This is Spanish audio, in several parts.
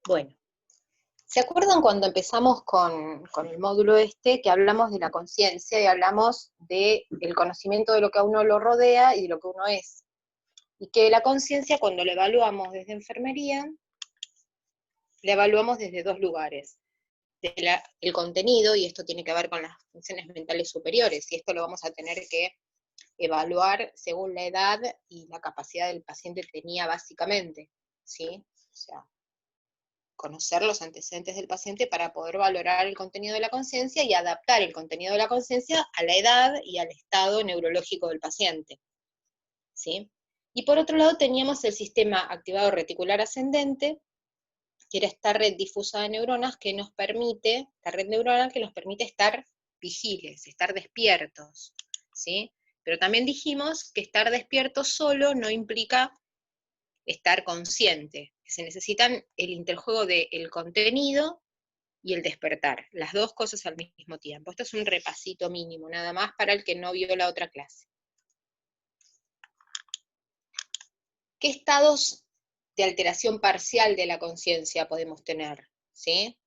Bueno, ¿se acuerdan cuando empezamos con el módulo que hablamos de la conciencia y hablamos del conocimiento de lo que a uno lo rodea y de lo que uno es? Y que la conciencia, cuando la evaluamos desde enfermería, la evaluamos desde dos lugares. El contenido, y esto tiene que ver con las funciones mentales superiores, y esto lo vamos a tener que evaluar según la edad y la capacidad del paciente tenía básicamente, ¿sí? O sea, conocer los antecedentes del paciente para poder valorar el contenido de la conciencia y adaptar el contenido de la conciencia a la edad y al estado neurológico del paciente, ¿sí? Y por otro lado teníamos el sistema activado reticular ascendente, que era esta red difusa de neuronas que nos permite, esta red neuronal que nos permite estar vigiles, estar despiertos, ¿sí? Pero también dijimos que estar despierto solo no implica estar consciente, que se necesitan el interjuego del contenido y el despertar, las dos cosas al mismo tiempo. Esto es un repasito mínimo, nada más para el que no vio la otra clase. ¿Qué estados de alteración parcial de la conciencia podemos tener? ¿Sí?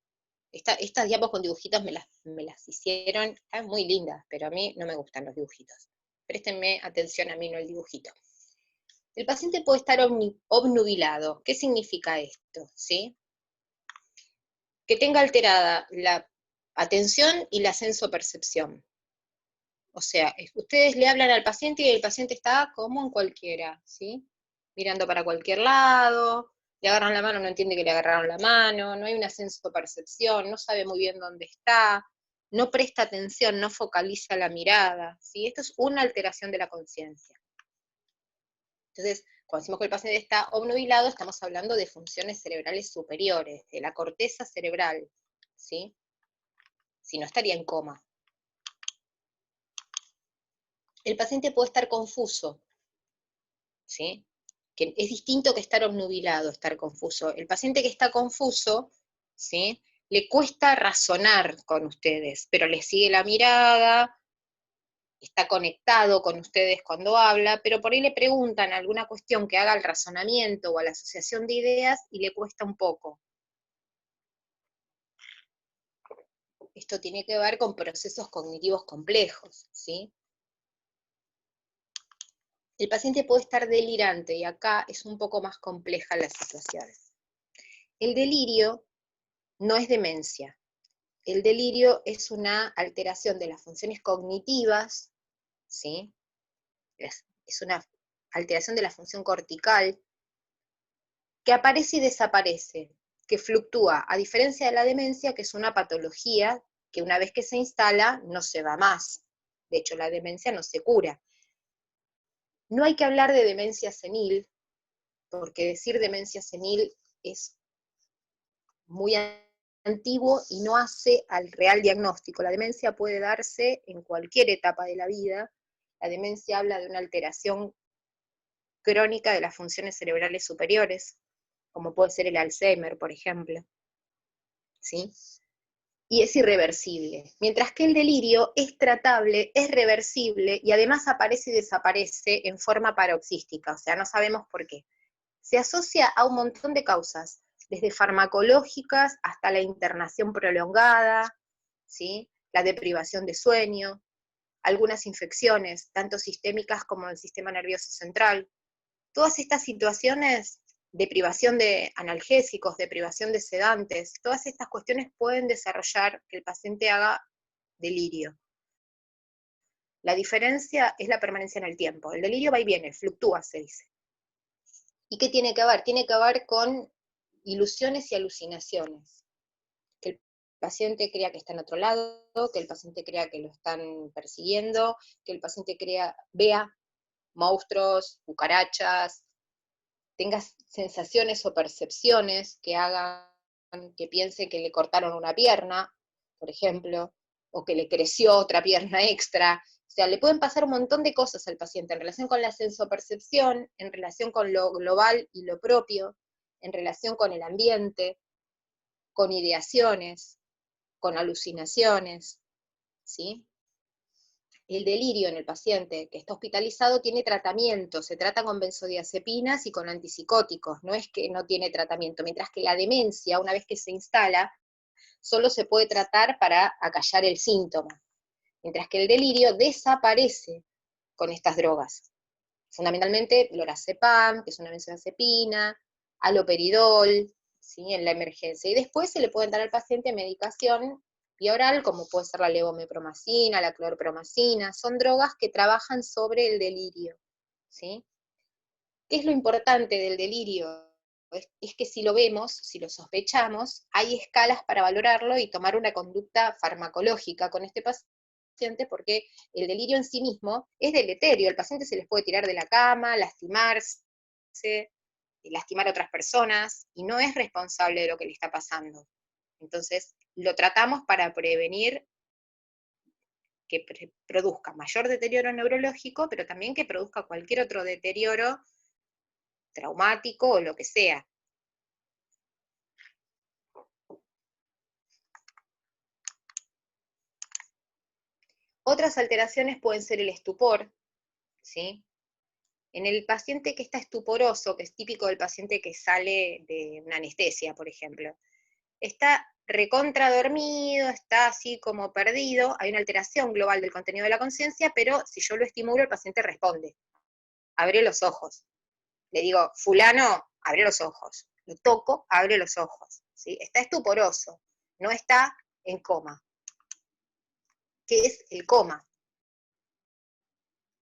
Estas diapos con dibujitos me las hicieron, están muy lindas, pero a mí no me gustan los dibujitos. Préstenme atención a mí, no el dibujito. El paciente puede estar obnubilado. ¿Qué significa esto? ¿Sí? Que tenga alterada la atención y la sensopercepción. O sea, ustedes le hablan al paciente y el paciente está como en cualquiera, ¿sí? Mirando para cualquier lado, le agarran la mano, no entiende que le agarraron la mano, no hay una sensopercepción, no sabe muy bien dónde está, no presta atención, no focaliza la mirada, ¿sí? Esto es una alteración de la conciencia. Entonces, cuando decimos que el paciente está obnubilado, estamos hablando de funciones cerebrales superiores, de la corteza cerebral, ¿sí? Si no, estaría en coma. El paciente puede estar confuso, ¿sí? Que es distinto que estar obnubilado, estar confuso. El paciente que está confuso, ¿sí? Le cuesta razonar con ustedes, pero le sigue la mirada, está conectado con ustedes cuando habla, pero por ahí le preguntan alguna cuestión que haga el razonamiento o a la asociación de ideas y le cuesta un poco. Esto tiene que ver con procesos cognitivos complejos, ¿sí? El paciente puede estar delirante y acá es un poco más compleja la situación. El delirio no es demencia. El delirio es una alteración de las funciones cognitivas, ¿sí? Es una alteración de la función cortical que aparece y desaparece, que fluctúa, a diferencia de la demencia, que es una patología que una vez que se instala no se va más. De hecho, la demencia no se cura. No hay que hablar de demencia senil, porque decir demencia senil es muy antiguo y no hace al real diagnóstico. La demencia puede darse en cualquier etapa de la vida. La demencia habla de una alteración crónica de las funciones cerebrales superiores, como puede ser el Alzheimer, por ejemplo, ¿sí? Y es irreversible. Mientras que el delirio es tratable, es reversible, y además aparece y desaparece en forma paroxística, o sea, no sabemos por qué. Se asocia a un montón de causas, desde farmacológicas hasta la internación prolongada, ¿sí? La deprivación de sueño, algunas infecciones, tanto sistémicas como del sistema nervioso central. Todas estas situaciones, deprivación de analgésicos, deprivación de sedantes, todas estas cuestiones pueden desarrollar que el paciente haga delirio. La diferencia es la permanencia en el tiempo. El delirio va y viene, fluctúa, se dice. ¿Y qué tiene que ver? Tiene que ver con ilusiones y alucinaciones. Que el paciente crea que está en otro lado, que el paciente crea que lo están persiguiendo, que el paciente vea monstruos, cucarachas, tenga sensaciones o percepciones que hagan que piense que le cortaron una pierna, por ejemplo, o que le creció otra pierna extra. O sea, le pueden pasar un montón de cosas al paciente en relación con la sensopercepción, en relación con lo global y lo propio, en relación con el ambiente, con ideaciones, con alucinaciones, ¿sí? El delirio en el paciente que está hospitalizado tiene tratamiento, se trata con benzodiazepinas y con antipsicóticos, no es que no tiene tratamiento, mientras que la demencia, una vez que se instala, solo se puede tratar para acallar el síntoma, mientras que el delirio desaparece con estas drogas. Fundamentalmente lorazepam, que es una benzodiazepina, haloperidol, ¿sí?, en la emergencia. Y después se le pueden dar al paciente medicación vía oral, como puede ser la levomepromacina, la clorpromacina, son drogas que trabajan sobre el delirio, ¿sí? ¿Qué es lo importante del delirio? Es que si lo vemos, si lo sospechamos, hay escalas para valorarlo y tomar una conducta farmacológica con este paciente, porque el delirio en sí mismo es deleterio, el paciente se les puede tirar de la cama, lastimarse, lastimar a otras personas, y no es responsable de lo que le está pasando. Entonces, lo tratamos para prevenir que produzca mayor deterioro neurológico, pero también que produzca cualquier otro deterioro traumático o lo que sea. Otras alteraciones pueden ser el estupor, ¿sí? En el paciente que está estuporoso, que es típico del paciente que sale de una anestesia, por ejemplo, está recontra dormido, está así como perdido, hay una alteración global del contenido de la conciencia, pero si yo lo estimulo, el paciente responde. Abre los ojos. Le digo, fulano, abre los ojos. Lo toco, abre los ojos. ¿Sí? Está estuporoso, no está en coma. ¿Qué es el coma?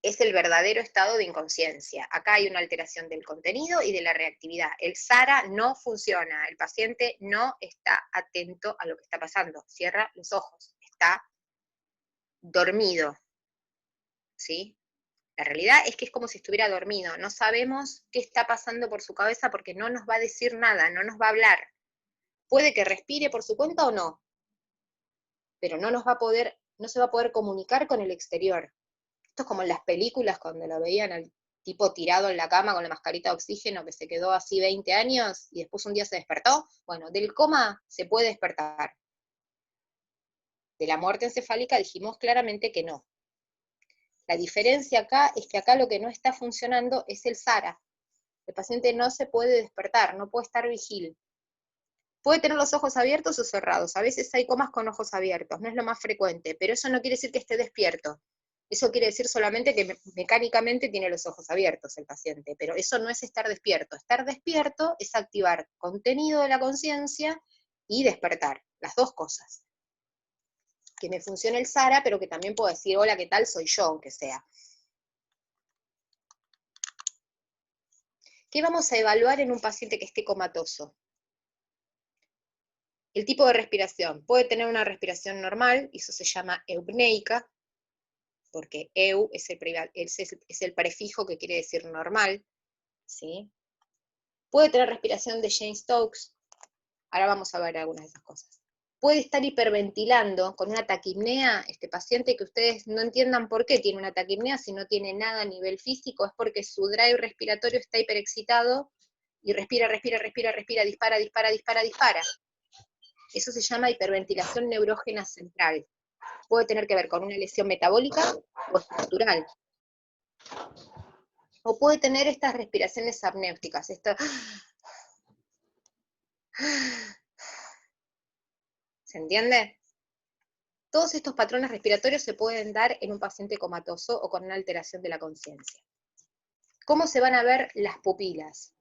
Es el verdadero estado de inconsciencia. Acá hay una alteración del contenido y de la reactividad. El SARA no funciona, el paciente no está atento a lo que está pasando, cierra los ojos, está dormido, ¿sí? La realidad es que es como si estuviera dormido, no sabemos qué está pasando por su cabeza porque no nos va a decir nada, no nos va a hablar. Puede que respire por su cuenta o no, pero no se va a poder comunicar con el exterior. Esto es como en las películas cuando lo veían al tipo tirado en la cama con la mascarita de oxígeno que se quedó así 20 años y después un día se despertó. Bueno, del coma se puede despertar. De la muerte encefálica dijimos claramente que no. La diferencia acá es que acá lo que no está funcionando es el SARA. El paciente no se puede despertar, no puede estar vigil. Puede tener los ojos abiertos o cerrados, a veces hay comas con ojos abiertos, no es lo más frecuente, pero eso no quiere decir que esté despierto. Eso quiere decir solamente que mecánicamente tiene los ojos abiertos el paciente, pero eso no es estar despierto. Estar despierto es activar contenido de la conciencia y despertar, las dos cosas. Que me funcione el SARA, pero que también puedo decir, hola, ¿qué tal? Soy yo, aunque sea. ¿Qué vamos a evaluar en un paciente que esté comatoso? El tipo de respiración. Puede tener una respiración normal, y eso se llama eupneica, porque eu es el prefijo que quiere decir normal, ¿sí? Puede tener respiración de Jane-Stokes, ahora vamos a ver algunas de esas cosas. Puede estar hiperventilando con una taquipnea, este paciente, que ustedes no entiendan por qué tiene una taquipnea si no tiene nada a nivel físico, es porque su drive respiratorio está hiperexcitado y respira, dispara. Eso se llama hiperventilación neurógena central. Puede tener que ver con una lesión metabólica o estructural. O puede tener estas respiraciones apnéuticas, ¿se entiende? Todos estos patrones respiratorios se pueden dar en un paciente comatoso o con una alteración de la conciencia. ¿Cómo se van a ver las pupilas?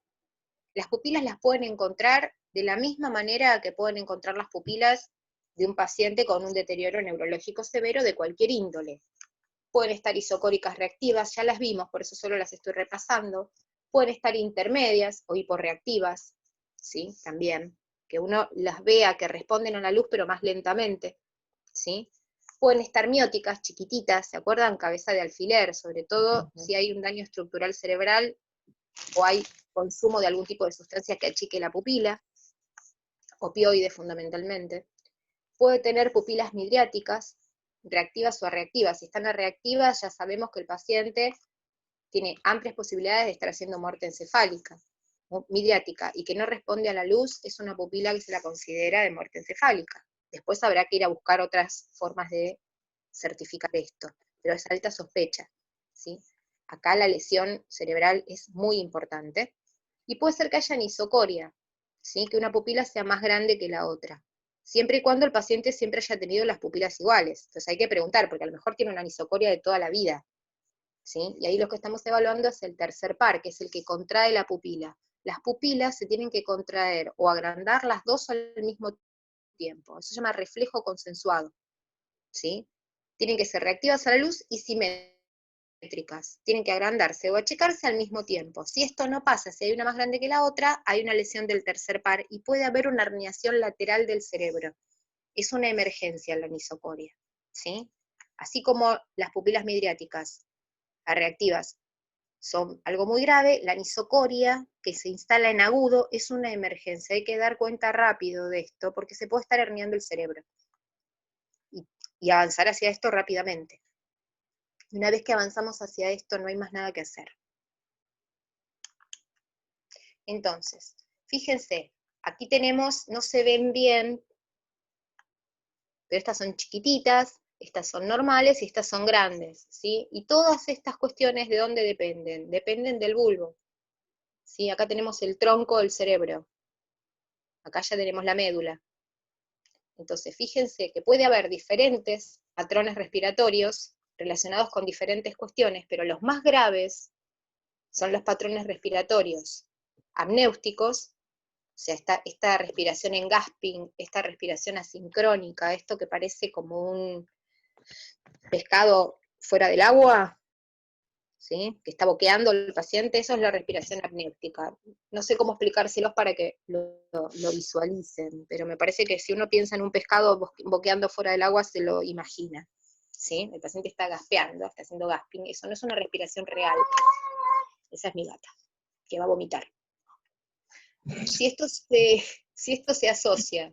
Las pupilas las pueden encontrar de la misma manera que pueden encontrar las pupilas de un paciente con un deterioro neurológico severo de cualquier índole. Pueden estar isocóricas reactivas, ya las vimos, por eso solo las estoy repasando. Pueden estar intermedias o hiporreactivas, ¿sí? También, que uno las vea que responden a la luz, pero más lentamente, ¿sí? Pueden estar mióticas, chiquititas, ¿se acuerdan? Cabeza de alfiler, sobre todo si hay un daño estructural cerebral o hay consumo de algún tipo de sustancia que achique la pupila, opioides fundamentalmente. Puede tener pupilas midriáticas, reactivas o reactivas. Si están reactivas, ya sabemos que el paciente tiene amplias posibilidades de estar haciendo muerte encefálica, midriática, y que no responde a la luz, es una pupila que se la considera de muerte encefálica. Después habrá que ir a buscar otras formas de certificar esto. pero es alta sospecha, ¿sí? Acá la lesión cerebral es muy importante, y puede ser que haya anisocoria, ¿sí? Que una pupila sea más grande que la otra, siempre y cuando el paciente siempre haya tenido las pupilas iguales. Entonces hay que preguntar, porque a lo mejor tiene una anisocoria de toda la vida, ¿sí? Y ahí lo que estamos evaluando es el tercer par, que es el que contrae la pupila. Las pupilas se tienen que contraer o agrandar las dos al mismo tiempo. Eso se llama reflejo consensuado, ¿sí? Tienen que ser reactivas a la luz y simétricas. Tienen que agrandarse o achicarse al mismo tiempo. Si esto no pasa, si hay una más grande que la otra, hay una lesión del tercer par y puede haber una herniación lateral del cerebro. Es una emergencia la anisocoria, ¿sí? Así como las pupilas midriáticas reactivas son algo muy grave, la anisocoria, que se instala en agudo, es una emergencia. Hay que dar cuenta rápido de esto, porque se puede estar herniando el cerebro. Y avanzar hacia esto rápidamente. Una vez que avanzamos hacia esto, no hay más nada que hacer. Entonces, fíjense, aquí tenemos, no se ven bien, pero estas son chiquititas, estas son normales y estas son grandes, ¿sí? Y todas estas cuestiones, ¿de dónde dependen? Dependen del bulbo, ¿sí? Acá tenemos el tronco del cerebro, acá ya tenemos la médula. Entonces, fíjense que puede haber diferentes patrones respiratorios relacionados con diferentes cuestiones, pero los más graves son los patrones respiratorios apnéuticos, o sea, esta respiración en gasping, esta respiración asincrónica, esto que parece como un pescado fuera del agua, ¿sí? Que está boqueando el paciente, eso es la respiración apnéutica. No sé cómo explicárselos para que lo visualicen, pero me parece que si uno piensa en un pescado boqueando fuera del agua, se lo imagina, ¿sí? El paciente está gaspeando, está haciendo gasping, eso no es una respiración real. Esa es mi gata, que va a vomitar. Si esto se asocia,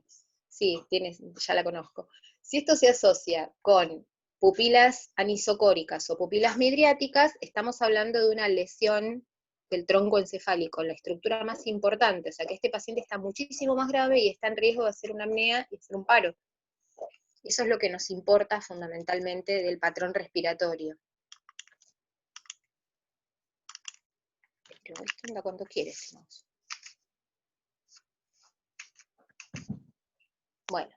sí, ya la conozco, si esto se asocia con pupilas anisocóricas o pupilas midriáticas, estamos hablando de una lesión del tronco encefálico, la estructura más importante, o sea que este paciente está muchísimo más grave y está en riesgo de hacer una apnea y hacer un paro. Eso es lo que nos importa fundamentalmente del patrón respiratorio. Pero esto anda cuando quieres, ¿no? Bueno,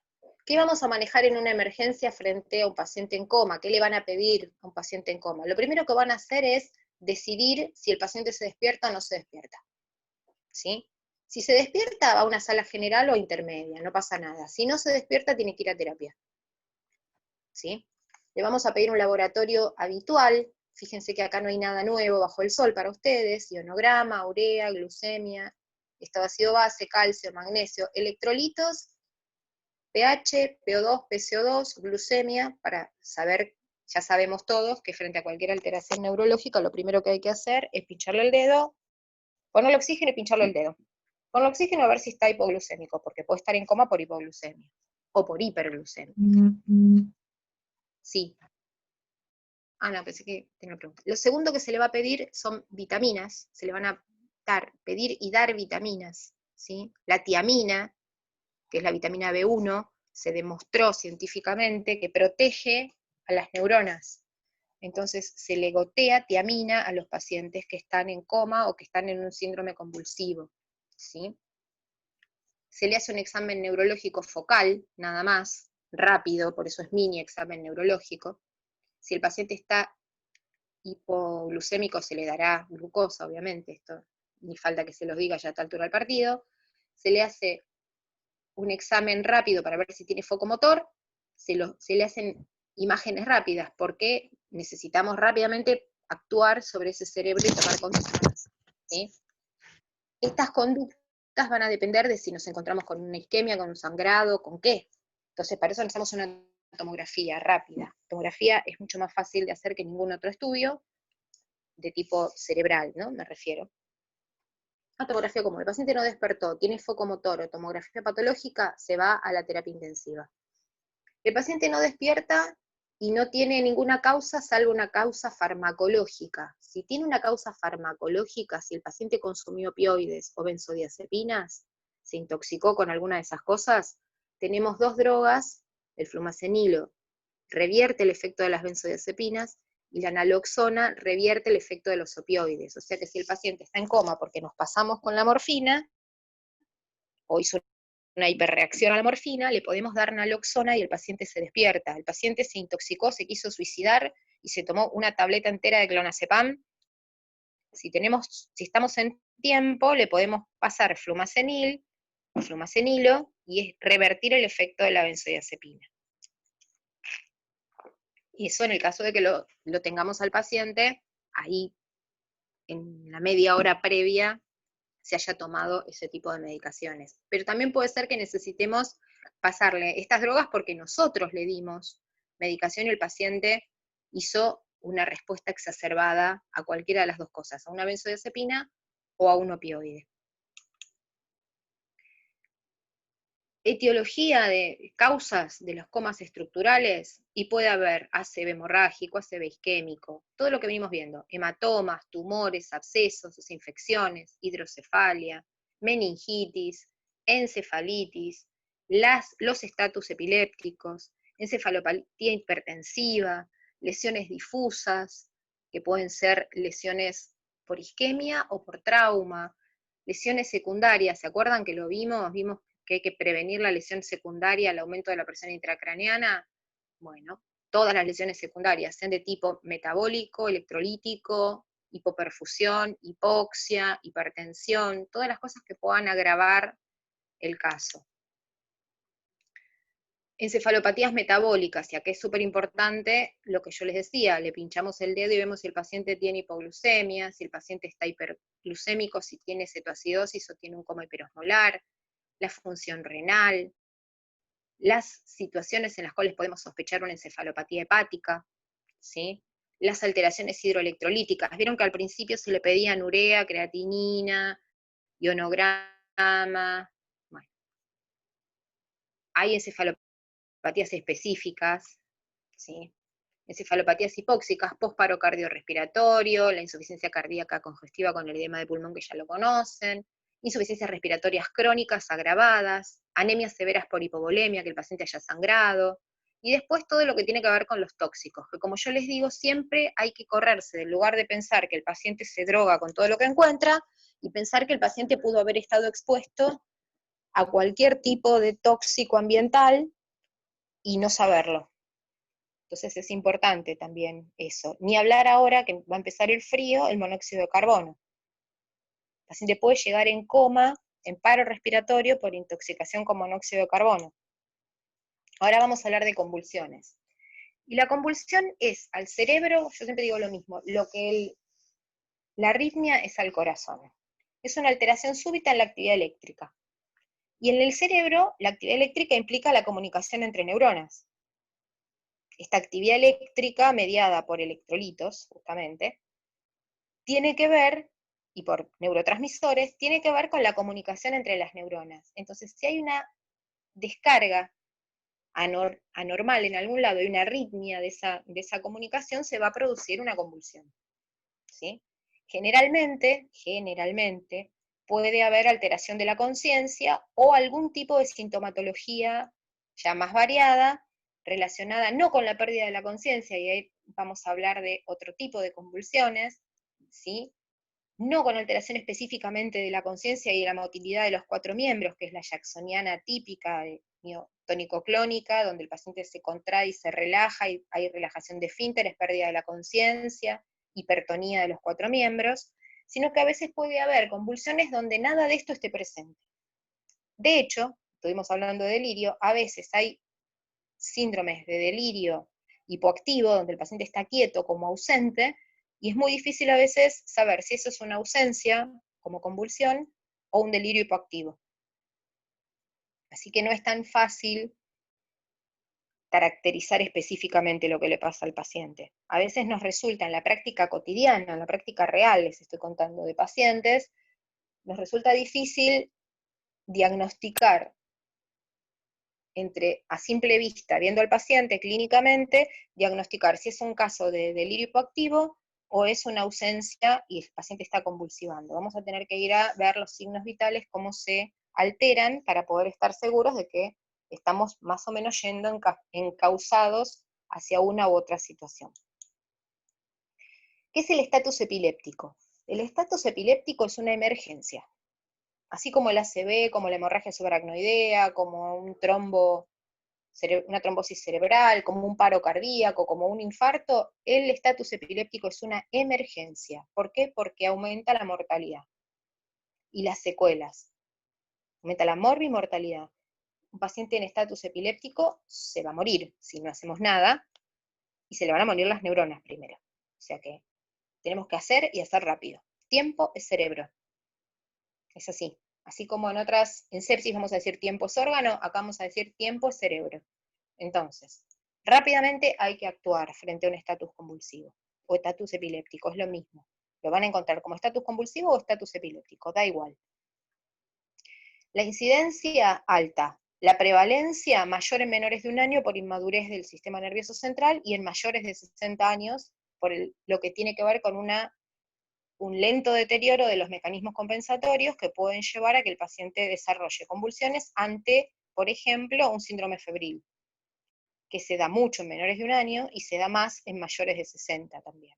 ¿qué vamos a manejar en una emergencia frente a un paciente en coma? ¿Qué le van a pedir a un paciente en coma? Lo primero que van a hacer es decidir si el paciente se despierta o no se despierta, ¿sí? Si se despierta, va a una sala general o intermedia, no pasa nada. Si no se despierta, tiene que ir a terapia, ¿sí? Le vamos a pedir un laboratorio habitual. Fíjense que acá no hay nada nuevo bajo el sol para ustedes: ionograma, urea, glucemia, estado ácido base, calcio, magnesio, electrolitos, pH, PO2, PCO2, glucemia, para saber, ya sabemos todos que frente a cualquier alteración neurológica, lo primero que hay que hacer es pincharle el dedo, ponerle oxígeno y pincharle el dedo. Ponle oxígeno a ver si está hipoglucémico, porque puede estar en coma por hipoglucemia, o por hiperglucemia. Sí. Ah, no, pensé que tenía una pregunta. Lo segundo que se le va a pedir son vitaminas, se le van a pedir y dar vitaminas, ¿sí? La tiamina, que es la vitamina B1, se demostró científicamente que protege a las neuronas. Entonces se le gotea tiamina a los pacientes que están en coma o que están en un síndrome convulsivo, ¿sí? Se le hace un examen neurológico focal, nada más, rápido, por eso es mini examen neurológico. Si el paciente está hipoglucémico, se le dará glucosa, obviamente, esto ni falta que se los diga ya a esta altura del partido. Se le hace un examen rápido para ver si tiene foco motor, se le hacen imágenes rápidas, porque necesitamos rápidamente actuar sobre ese cerebro y tomar conductas, ¿sí? Estas conductas van a depender de si nos encontramos con una isquemia, con un sangrado, con qué. Entonces, para eso necesitamos una tomografía rápida. La tomografía es mucho más fácil de hacer que ningún otro estudio, de tipo cerebral, ¿no? Me refiero. Una tomografía común, el paciente no despertó, tiene foco motor o tomografía patológica, se va a la terapia intensiva. El paciente no despierta y no tiene ninguna causa salvo una causa farmacológica. Si tiene una causa farmacológica, si el paciente consumió opioides o benzodiazepinas, se intoxicó con alguna de esas cosas, tenemos dos drogas, el flumacenilo revierte el efecto de las benzodiazepinas, y la naloxona revierte el efecto de los opioides. O sea que si el paciente está en coma porque nos pasamos con la morfina, o hizo una hiperreacción a la morfina, le podemos dar naloxona y el paciente se despierta. El paciente se intoxicó, se quiso suicidar y se tomó una tableta entera de clonazepam. Si estamos en tiempo, le podemos pasar flumacenil, flumacenilo, y es revertir el efecto de la benzodiazepina. Y eso en el caso de que lo tengamos al paciente, ahí en la media hora previa se haya tomado ese tipo de medicaciones. Pero también puede ser que necesitemos pasarle estas drogas porque nosotros le dimos medicación y el paciente hizo una respuesta exacerbada a cualquiera de las dos cosas, a una benzodiazepina o a un opioide. Etiología de causas de los comas estructurales, y puede haber ACV hemorrágico, ACV isquémico, todo lo que venimos viendo, hematomas, tumores, abscesos, infecciones, hidrocefalia, meningitis, encefalitis, los estatus epilépticos, encefalopatía hipertensiva, lesiones difusas, que pueden ser lesiones por isquemia o por trauma, lesiones secundarias, ¿se acuerdan que lo vimos? Vimos que hay que prevenir la lesión secundaria, el aumento de la presión intracraneana. Bueno, todas las lesiones secundarias, sean de tipo metabólico, electrolítico, hipoperfusión, hipoxia, hipertensión, todas las cosas que puedan agravar el caso. Encefalopatías metabólicas, y acá es súper importante lo que yo les decía, le pinchamos el dedo y vemos si el paciente tiene hipoglucemia, si el paciente está hiperglucémico, si tiene cetoacidosis o tiene un coma hiperosmolar, la función renal, las situaciones en las cuales podemos sospechar una encefalopatía hepática, ¿sí? Las alteraciones hidroelectrolíticas. Vieron que al principio se le pedían urea, creatinina, ionograma. Bueno, hay encefalopatías específicas, ¿sí? Encefalopatías hipóxicas, postparo cardiorrespiratorio, la insuficiencia cardíaca congestiva con el edema de pulmón que ya lo conocen, insuficiencias respiratorias crónicas agravadas, anemias severas por hipovolemia, que el paciente haya sangrado, y después todo lo que tiene que ver con los tóxicos, que como yo les digo, siempre hay que correrse del lugar de pensar que el paciente se droga con todo lo que encuentra, y pensar que el paciente pudo haber estado expuesto a cualquier tipo de tóxico ambiental y no saberlo. Entonces es importante también eso. Ni hablar ahora que va a empezar el frío, el monóxido de carbono. El paciente puede llegar en coma, en paro respiratorio por intoxicación con monóxido de carbono. Ahora vamos a hablar de convulsiones. Y la convulsión es al cerebro, yo siempre digo lo mismo, lo que la arritmia es al corazón. Es una alteración súbita en la actividad eléctrica. Y en el cerebro, la actividad eléctrica implica la comunicación entre neuronas. Esta actividad eléctrica, mediada por electrolitos, justamente, tiene que ver, y por neurotransmisores, tiene que ver con la comunicación entre las neuronas. Entonces, si hay una descarga anormal en algún lado y una arritmia de esa comunicación, se va a producir una convulsión, ¿sí? Generalmente, puede haber alteración de la conciencia o algún tipo de sintomatología ya más variada, relacionada no con la pérdida de la conciencia, y ahí vamos a hablar de otro tipo de convulsiones, ¿sí? No con alteración específicamente de la conciencia y de la motilidad de los cuatro miembros, que es la jacksoniana típica, tónico-clónica, donde el paciente se contrae y se relaja, y hay relajación de esfínteres, pérdida de la conciencia, hipertonía de los cuatro miembros, sino que a veces puede haber convulsiones donde nada de esto esté presente. De hecho, estuvimos hablando de delirio, a veces hay síndromes de delirio hipoactivo, donde el paciente está quieto como ausente, y es muy difícil a veces saber si eso es una ausencia, como convulsión, o un delirio hipoactivo. Así que no es tan fácil caracterizar específicamente lo que le pasa al paciente. A veces nos resulta en la práctica cotidiana, en la práctica real, les estoy contando de pacientes, nos resulta difícil diagnosticar a simple vista, viendo al paciente clínicamente, diagnosticar si es un caso de delirio hipoactivo o es una ausencia y el paciente está convulsivando. Vamos a tener que ir a ver los signos vitales, cómo se alteran, para poder estar seguros de que estamos más o menos yendo encausados hacia una u otra situación. ¿Qué es el estatus epiléptico? El estatus epiléptico es una emergencia. Así como el ACV, como la hemorragia subaracnoidea, como un una trombosis cerebral, como un paro cardíaco, como un infarto, el estatus epiléptico es una emergencia. ¿Por qué? Porque aumenta la mortalidad y las secuelas. Aumenta la morbimortalidad. Un paciente en estatus epiléptico se va a morir si no hacemos nada, y se le van a morir las neuronas primero. O sea que tenemos que hacer y hacer rápido. Tiempo es cerebro. Es así. Así como en sepsis vamos a decir tiempo es órgano, acá vamos a decir tiempo es cerebro. Entonces, rápidamente hay que actuar frente a un estatus convulsivo o estatus epiléptico, es lo mismo. Lo van a encontrar como estatus convulsivo o estatus epiléptico, da igual. La incidencia alta, la prevalencia mayor en menores de 1 año por inmadurez del sistema nervioso central y en mayores de 60 años por lo que tiene que ver con un lento deterioro de los mecanismos compensatorios que pueden llevar a que el paciente desarrolle convulsiones ante, por ejemplo, un síndrome febril, que se da mucho en menores de 1 año y se da más en mayores de 60 también.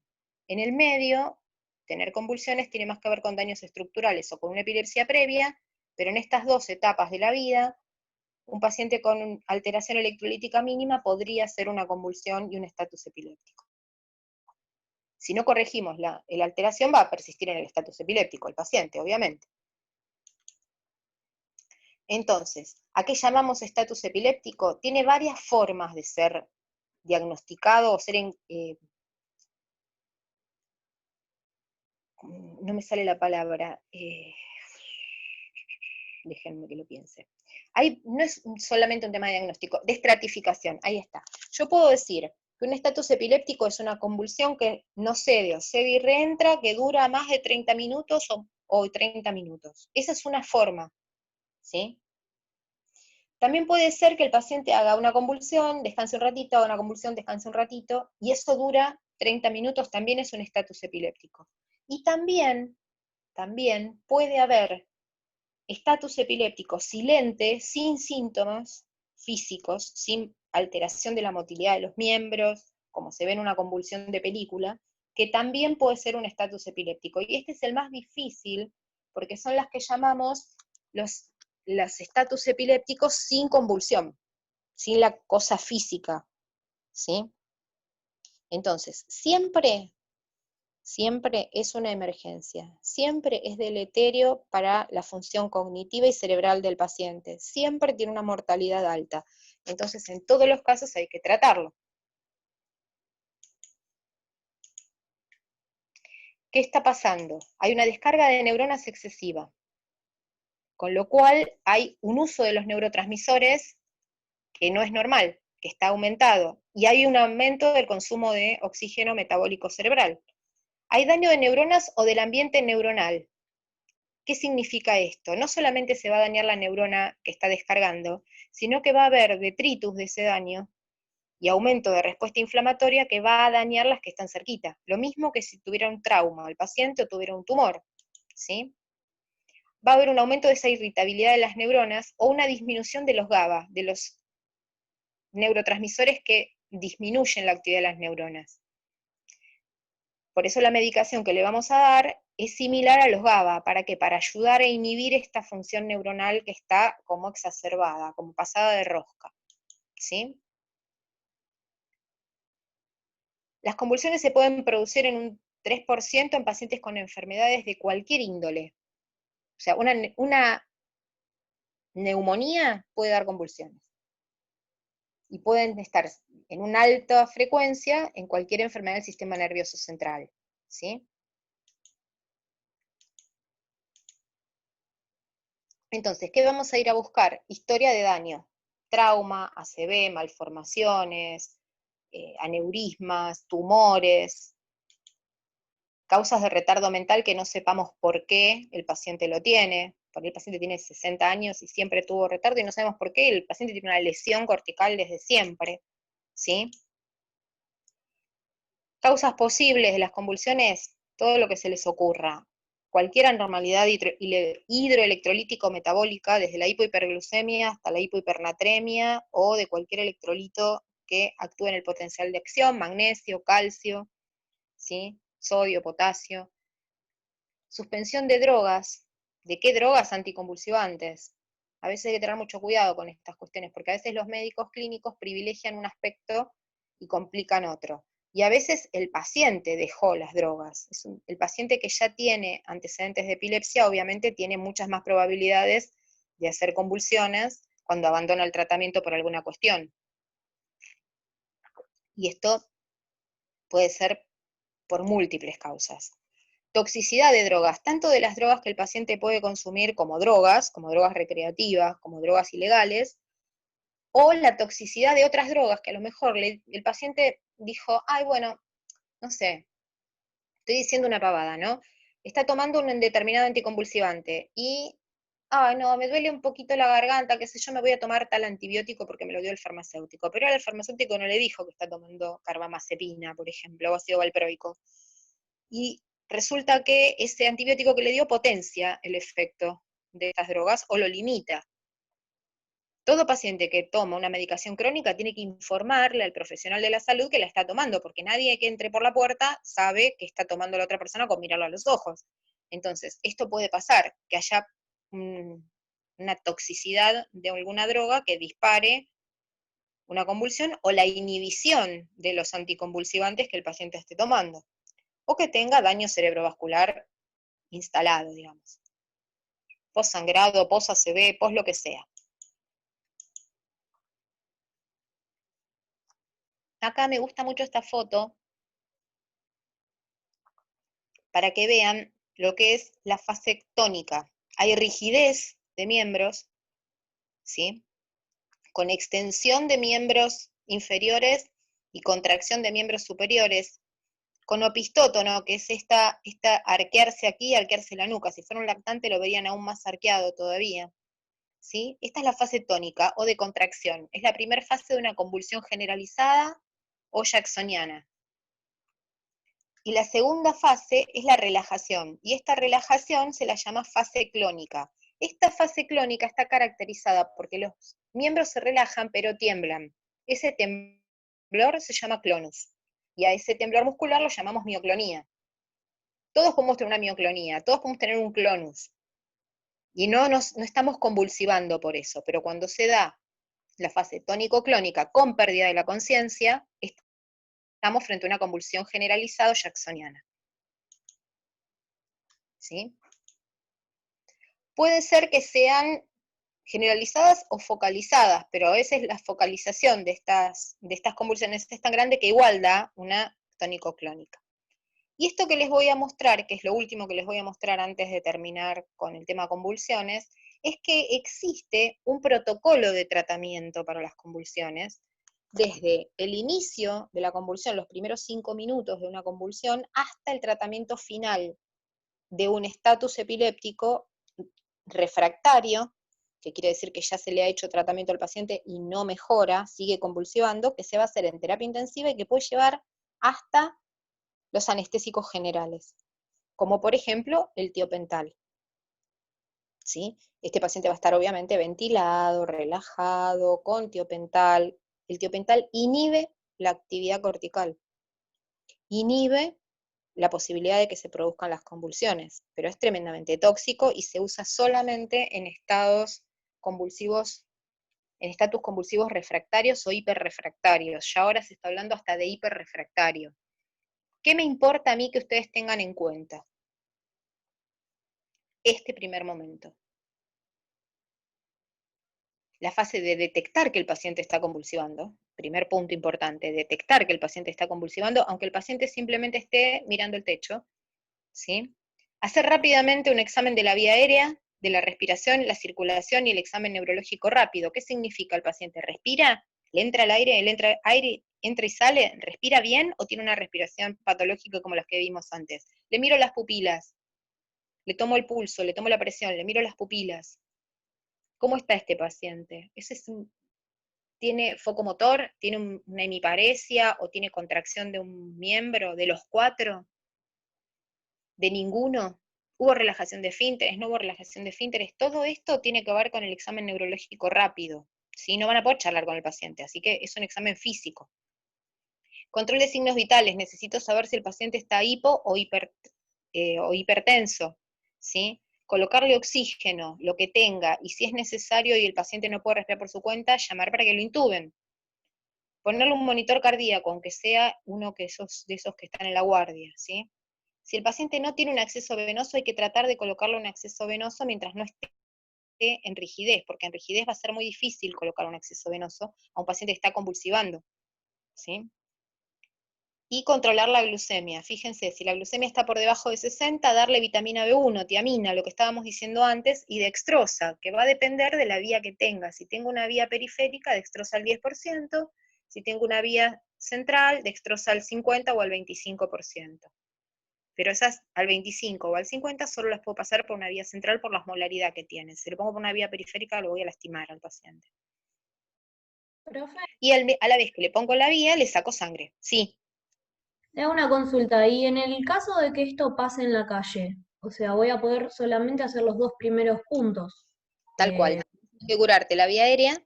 En el medio, tener convulsiones tiene más que ver con daños estructurales o con una epilepsia previa, pero en estas 2 etapas de la vida, un paciente con alteración electrolítica mínima podría hacer una convulsión y un estatus epiléptico. Si no corregimos la alteración, va a persistir en el estatus epiléptico el paciente, obviamente. Entonces, ¿a qué llamamos estatus epiléptico? Tiene varias formas de ser diagnosticado o ser no me sale la palabra, déjenme que lo piense. No es solamente un tema de diagnóstico, de estratificación, ahí está. Yo puedo decir que un estatus epiléptico es una convulsión que no cede o cede y reentra, que dura más de 30 minutos o 30 minutos. Esa es una forma, ¿sí? También puede ser que el paciente haga una convulsión, descanse un ratito, haga una convulsión, descanse un ratito, y eso dura 30 minutos, también es un estatus epiléptico. Y también puede haber estatus epiléptico silente, sin síntomas físicos, sin alteración de la motilidad de los miembros, como se ve en una convulsión de película, que también puede ser un estatus epiléptico. Y este es el más difícil, porque son las que llamamos los estatus epilépticos sin convulsión, sin la cosa física, ¿sí? Entonces, siempre es una emergencia, siempre es deleterio para la función cognitiva y cerebral del paciente, siempre tiene una mortalidad alta. Entonces, en todos los casos hay que tratarlo. ¿Qué está pasando? Hay una descarga de neuronas excesiva, con lo cual hay un uso de los neurotransmisores que no es normal, que está aumentado, y hay un aumento del consumo de oxígeno metabólico cerebral. Hay daño de neuronas o del ambiente neuronal. ¿Qué significa esto? No solamente se va a dañar la neurona que está descargando, sino que va a haber detritus de ese daño y aumento de respuesta inflamatoria que va a dañar las que están cerquita. Lo mismo que si tuviera un trauma el paciente o tuviera un tumor, ¿sí? Va a haber un aumento de esa irritabilidad de las neuronas o una disminución de los GABA, de los neurotransmisores que disminuyen la actividad de las neuronas. Por eso la medicación que le vamos a dar es similar a los GABA. ¿Para qué? Para ayudar a inhibir esta función neuronal que está como exacerbada, como pasada de rosca, ¿sí? Las convulsiones se pueden producir en un 3% en pacientes con enfermedades de cualquier índole. O sea, una neumonía puede dar convulsiones. Y pueden estar en una alta frecuencia en cualquier enfermedad del sistema nervioso central, ¿sí? Entonces, ¿qué vamos a ir a buscar? Historia de daño, trauma, ACV, malformaciones, aneurismas, tumores, causas de retardo mental que no sepamos por qué el paciente lo tiene, porque el paciente tiene 60 años y siempre tuvo retardo y no sabemos por qué, el paciente tiene una lesión cortical desde siempre, ¿sí? Causas posibles de las convulsiones, todo lo que se les ocurra. Cualquier anormalidad hidroelectrolítico-metabólica, desde la hipohiperglucemia hasta la hipohipernatremia, o de cualquier electrolito que actúe en el potencial de acción, magnesio, calcio, ¿sí? sodio, potasio. Suspensión de drogas. ¿De qué drogas? Anticonvulsivantes. A veces hay que tener mucho cuidado con estas cuestiones, porque a veces los médicos clínicos privilegian un aspecto y complican otro. Y a veces el paciente dejó las drogas. El paciente que ya tiene antecedentes de epilepsia, obviamente tiene muchas más probabilidades de hacer convulsiones cuando abandona el tratamiento por alguna cuestión. Y esto puede ser por múltiples causas. Toxicidad de drogas, tanto de las drogas que el paciente puede consumir como drogas recreativas, como drogas ilegales, o la toxicidad de otras drogas que a lo mejor el paciente dijo, ay, bueno, no sé, estoy diciendo una pavada, ¿no? Está tomando un determinado anticonvulsivante y, ay, no, me duele un poquito la garganta, qué sé yo, me voy a tomar tal antibiótico porque me lo dio el farmacéutico. Pero ahora el farmacéutico no le dijo que está tomando carbamazepina, por ejemplo, o ácido valproico. Y resulta que ese antibiótico que le dio potencia el efecto de estas drogas o lo limita. Todo paciente que toma una medicación crónica tiene que informarle al profesional de la salud que la está tomando, porque nadie que entre por la puerta sabe que está tomando la otra persona con mirarlo a los ojos. Entonces, esto puede pasar, que haya una toxicidad de alguna droga que dispare una convulsión o la inhibición de los anticonvulsivantes que el paciente esté tomando, o que tenga daño cerebrovascular instalado, digamos. Post-sangrado, post-ACV, post lo que sea. Acá me gusta mucho esta foto para que vean lo que es la fase tónica. Hay rigidez de miembros, ¿sí? Con extensión de miembros inferiores y contracción de miembros superiores, con opistótono, que es esta arquearse aquí, arquearse la nuca. Si fuera un lactante lo verían aún más arqueado todavía, ¿sí? Esta es la fase tónica o de contracción. Es la primera fase de una convulsión generalizada o jacksoniana. Y la segunda fase es la relajación, y esta relajación se la llama fase clónica. Esta fase clónica está caracterizada porque los miembros se relajan pero tiemblan. Ese temblor se llama clonus, y a ese temblor muscular lo llamamos mioclonía. Todos podemos tener una mioclonía, todos podemos tener un clonus, y no estamos convulsivando por eso, pero cuando se da la fase tónico-clónica con pérdida de la conciencia, estamos frente a una convulsión generalizada jacksoniana. ¿Sí? Puede ser que sean generalizadas o focalizadas, pero a veces la focalización de estas convulsiones es tan grande que igual da una tónico-clónica. Y esto que les voy a mostrar, que es lo último que les voy a mostrar antes de terminar con el tema convulsiones, es que existe un protocolo de tratamiento para las convulsiones, desde el inicio de la convulsión, los primeros 5 minutos de una convulsión, hasta el tratamiento final de un estatus epiléptico refractario, que quiere decir que ya se le ha hecho tratamiento al paciente y no mejora, sigue convulsivando, que se va a hacer en terapia intensiva y que puede llevar hasta los anestésicos generales, como por ejemplo el tiopental. ¿Sí? Este paciente va a estar obviamente ventilado, relajado, con tiopental. El tiopental inhibe la actividad cortical, inhibe la posibilidad de que se produzcan las convulsiones, pero es tremendamente tóxico y se usa solamente en estados convulsivos, en estatus convulsivos refractarios o hiperrefractarios. Ya ahora se está hablando hasta de hiperrefractario. ¿Qué me importa a mí que ustedes tengan en cuenta? Este primer momento. La fase de detectar que el paciente está convulsivando, primer punto importante, detectar que el paciente está convulsivando, aunque el paciente simplemente esté mirando el techo, ¿sí? Hacer rápidamente un examen de la vía aérea, de la respiración, la circulación y el examen neurológico rápido. ¿Qué significa el paciente? ¿Respira? ¿Le entra el aire? ¿Le entra aire? ¿Entra y sale? ¿Respira bien o tiene una respiración patológica como las que vimos antes? Le miro las pupilas, le tomo el pulso, le tomo la presión, le miro las pupilas. ¿Cómo está este paciente? ¿Tiene foco motor? ¿Tiene una hemiparesia o tiene contracción de un miembro, de los 4? ¿De ninguno? ¿Hubo relajación de esfínteres? ¿No hubo relajación de esfínteres? Todo esto tiene que ver con el examen neurológico rápido, ¿sí? No van a poder charlar con el paciente, así que es un examen físico. Control de signos vitales, necesito saber si el paciente está hipo o hipertenso, ¿sí? Colocarle oxígeno, lo que tenga, y si es necesario y el paciente no puede respirar por su cuenta, llamar para que lo intuben. Ponerle un monitor cardíaco, aunque sea uno de esos que están en la guardia, ¿sí? Si el paciente no tiene un acceso venoso, hay que tratar de colocarle un acceso venoso mientras no esté en rigidez, porque en rigidez va a ser muy difícil colocar un acceso venoso a un paciente que está convulsivando, ¿sí? Y controlar la glucemia. Fíjense, si la glucemia está por debajo de 60, darle vitamina B1, tiamina, lo que estábamos diciendo antes, y dextrosa, que va a depender de la vía que tenga. Si tengo una vía periférica, dextrosa al 10%, si tengo una vía central, dextrosa al 50 o al 25%. Pero esas al 25 o al 50 solo las puedo pasar por una vía central por la osmolaridad que tiene. Si lo pongo por una vía periférica, lo voy a lastimar al paciente. Profe, Y a la vez que le pongo la vía, le saco sangre. Sí, le hago una consulta. Y en el caso de que esto pase en la calle, o sea, voy a poder solamente hacer los 2 primeros puntos. tal cual. Asegurarte la vía aérea,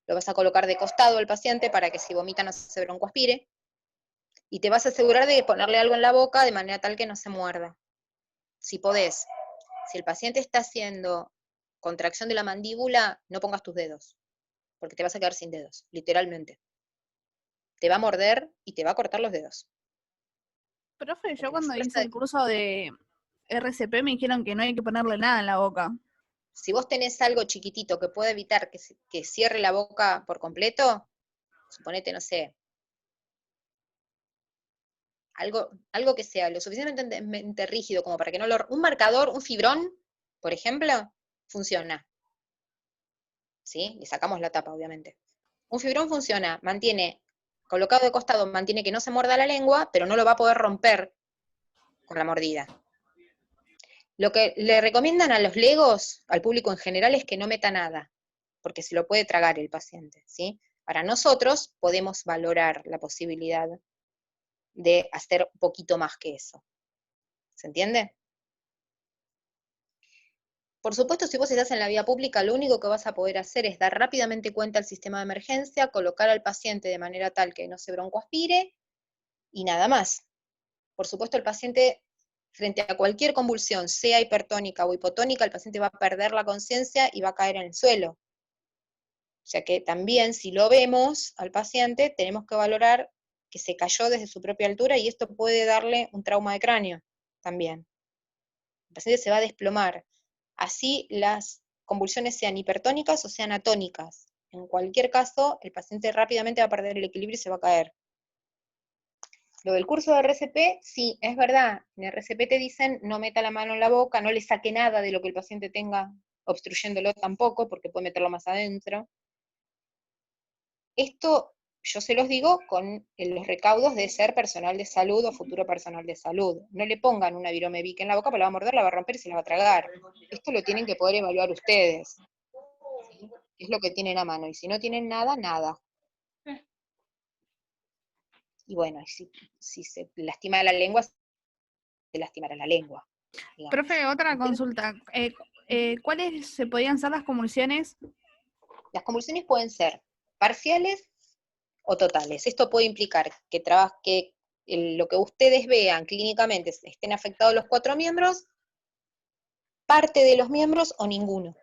lo vas a colocar de costado al paciente para que si vomita no se broncoaspire, y te vas a asegurar de ponerle algo en la boca de manera tal que no se muerda. Si podés. Si el paciente está haciendo contracción de la mandíbula, no pongas tus dedos, porque te vas a quedar sin dedos, literalmente. Te va a morder y te va a cortar los dedos. Profe, yo Porque la cuando fuerza hice de... el curso de RCP me dijeron que no hay que ponerle nada en la boca. Si vos tenés algo chiquitito que pueda evitar que cierre la boca por completo, suponete, no sé, algo que sea lo suficientemente rígido como para que no lo... Un marcador, un fibrón, por ejemplo, funciona. ¿Sí? Le sacamos la tapa, obviamente. Un fibrón funciona, mantiene, colocado de costado, mantiene que no se muerda la lengua, pero no lo va a poder romper con la mordida. Lo que le recomiendan a los legos, al público en general, es que no meta nada, porque se lo puede tragar el paciente, ¿sí? Para nosotros podemos valorar la posibilidad de hacer un poquito más que eso. ¿Se entiende? Por supuesto, si vos estás en la vía pública, lo único que vas a poder hacer es dar rápidamente cuenta al sistema de emergencia, colocar al paciente de manera tal que no se broncoaspire, y nada más. Por supuesto, el paciente, frente a cualquier convulsión, sea hipertónica o hipotónica, el paciente va a perder la conciencia y va a caer en el suelo. O sea que también, si lo vemos al paciente, tenemos que valorar que se cayó desde su propia altura y esto puede darle un trauma de cráneo también. El paciente se va a desplomar. Así las convulsiones sean hipertónicas o sean atónicas. En cualquier caso, el paciente rápidamente va a perder el equilibrio y se va a caer. Lo del curso de RCP, sí, es verdad. En RCP te dicen no meta la mano en la boca, no le saque nada de lo que el paciente tenga obstruyéndolo tampoco, porque puede meterlo más adentro. Esto yo se los digo con los recaudos de ser personal de salud o futuro personal de salud. No le pongan una viromevic en la boca, porque la va a morder, la va a romper y se la va a tragar. Esto lo tienen que poder evaluar ustedes. ¿Sí? Es lo que tienen a mano. Y si no tienen nada, nada. Y bueno, si se lastima la lengua, se lastimará la lengua, digamos. Profe, otra consulta. ¿Cuáles se podían ser las convulsiones? Las convulsiones pueden ser parciales o totales. Esto puede implicar que lo que ustedes vean clínicamente estén afectados los 4 miembros, parte de los miembros o ninguno.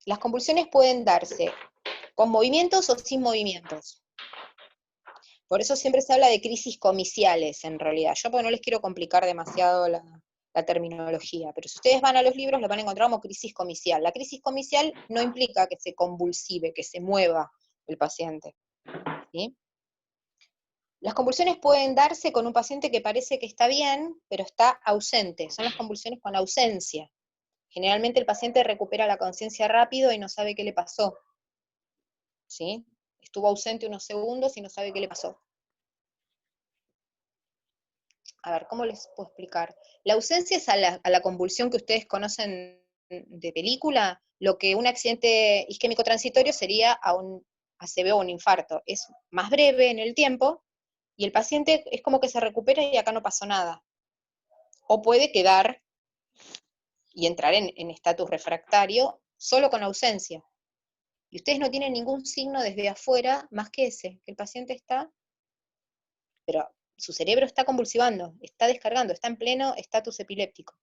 Las convulsiones pueden darse con movimientos o sin movimientos. Por eso siempre se habla de crisis comiciales, en realidad. Yo porque no les quiero complicar demasiado la terminología, pero si ustedes van a los libros lo van a encontrar como crisis comicial. La crisis comicial no implica que se convulsive, que se mueva el paciente, ¿sí? Las convulsiones pueden darse con un paciente que parece que está bien, pero está ausente. Son las convulsiones con ausencia. Generalmente el paciente recupera la conciencia rápido y no sabe qué le pasó, ¿sí? Estuvo ausente unos segundos y no sabe qué le pasó. A ver, ¿cómo les puedo explicar? La ausencia es a la convulsión que ustedes conocen de película, lo que un accidente isquémico transitorio sería a un ACV o un infarto. Es más breve en el tiempo, y el paciente es como que se recupera y acá no pasó nada. O puede quedar y entrar en estatus refractario solo con ausencia. Y ustedes no tienen ningún signo desde afuera más que ese, que el paciente está, pero su cerebro está convulsivando, está descargando, está en pleno estatus epiléptico.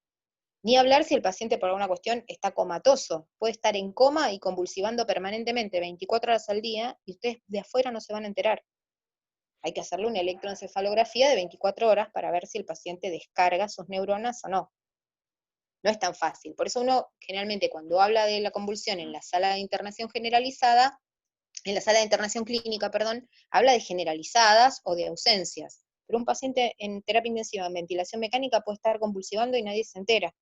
Ni hablar si el paciente por alguna cuestión está comatoso, puede estar en coma y convulsivando permanentemente 24 horas al día, y ustedes de afuera no se van a enterar. Hay que hacerle una electroencefalografía de 24 horas para ver si el paciente descarga sus neuronas o no. No es tan fácil. Por eso uno generalmente cuando habla de la convulsión en la sala de internación generalizada, en la sala de internación clínica, perdón, habla de generalizadas o de ausencias. Pero un paciente en terapia intensiva en ventilación mecánica puede estar convulsivando y nadie se entera,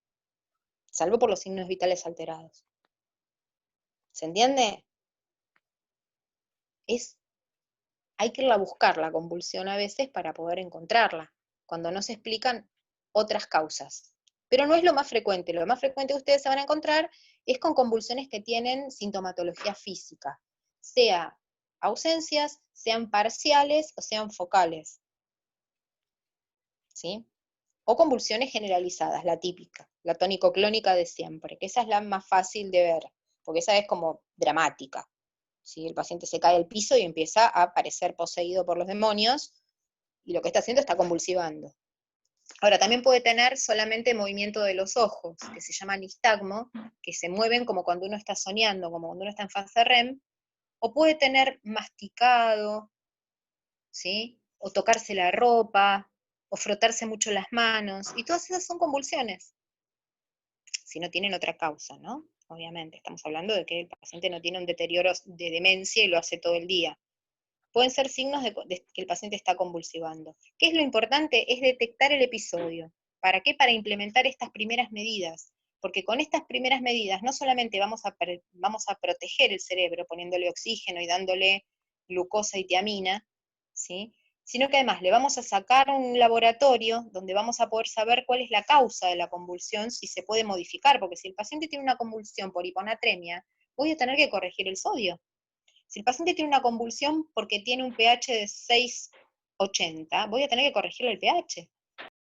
salvo por los signos vitales alterados. ¿Se entiende? Hay que irla a buscar la convulsión a veces para poder encontrarla, cuando no se explican otras causas. Pero no es lo más frecuente que ustedes se van a encontrar es con convulsiones que tienen sintomatología física, sea ausencias, sean parciales o sean focales. ¿Sí? O convulsiones generalizadas, la típica, la tónico-clónica de siempre, que esa es la más fácil de ver, porque esa es como dramática. ¿Sí? El paciente se cae al piso y empieza a parecer poseído por los demonios, y lo que está haciendo está convulsivando. Ahora, también puede tener solamente movimiento de los ojos, que se llama nistagmo, que se mueven como cuando uno está soñando, como cuando uno está en fase REM, o puede tener masticado, ¿sí? O tocarse la ropa, o frotarse mucho las manos, y todas esas son convulsiones, si no tienen otra causa, ¿no? Obviamente, estamos hablando de que el paciente no tiene un deterioro de demencia y lo hace todo el día. Pueden ser signos de que el paciente está convulsivando. ¿Qué es lo importante? Es detectar el episodio. ¿Para qué? Para implementar estas primeras medidas. Porque con estas primeras medidas no solamente vamos a proteger el cerebro poniéndole oxígeno y dándole glucosa y tiamina, ¿sí? Sino que además le vamos a sacar un laboratorio donde vamos a poder saber cuál es la causa de la convulsión, si se puede modificar, porque si el paciente tiene una convulsión por hiponatremia, voy a tener que corregir el sodio. Si el paciente tiene una convulsión porque tiene un pH de 6,80, voy a tener que corregirle el pH.